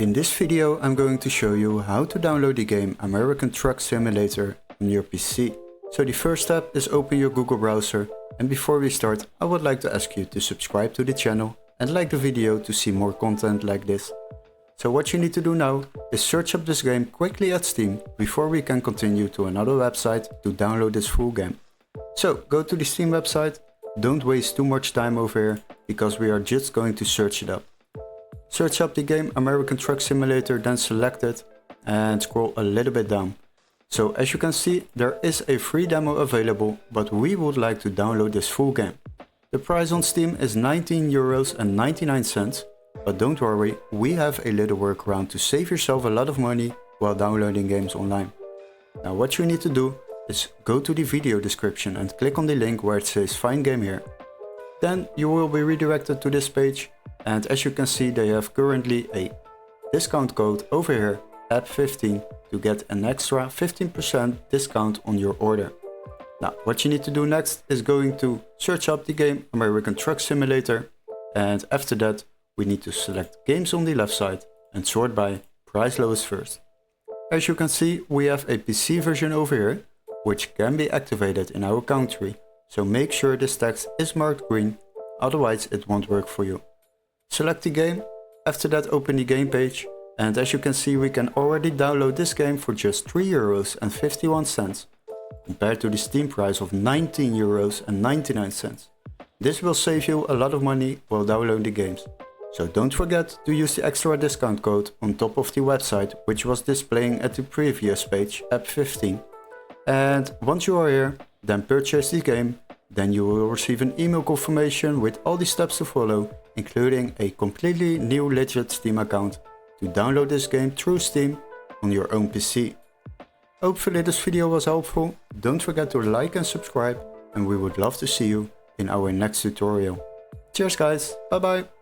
In this video I'm going to show you how to download the game American Truck Simulator on your PC. So the first step is open your Google browser, and before we start I would like to ask you to subscribe to the channel and like the video to see more content like this. So what you need to do now is search up this game quickly at Steam before we can continue to another website to download this full game. So go to the Steam website, don't waste too much time over here because we are just going to search it up. Search up the game American Truck Simulator, then select it and scroll a little bit down. So as you can see, there is a free demo available, but we would like to download this full game. The price on Steam is €19.99, but don't worry, we have a little workaround to save yourself a lot of money while downloading games online. Now what you need to do is go to the video description and click on the link where it says find game here. Then you will be redirected to this page, and as you can see they have currently a discount code over here, app15, to get an extra 15% discount on your order. Now what you need to do next is going to search up the game American Truck Simulator, and after that we need to select games on the left side and sort by price lowest first. As you can see we have a PC version over here which can be activated in our country, so make sure this text is marked green, otherwise it won't work for you. Select the game, after that open the game page, and as you can see we can already download this game for just €3.51 compared to the Steam price of €19.99. This will save you a lot of money while downloading the games. So don't forget to use the extra discount code on top of the website which was displaying at the previous page, app15. And once you are here, then purchase the game, then you will receive an email confirmation with all the steps to follow, including a completely new legit Steam account to download this game through Steam on your own PC. Hopefully this video was helpful. Don't forget to like and subscribe, and we would love to see you in our next tutorial. Cheers guys, bye bye!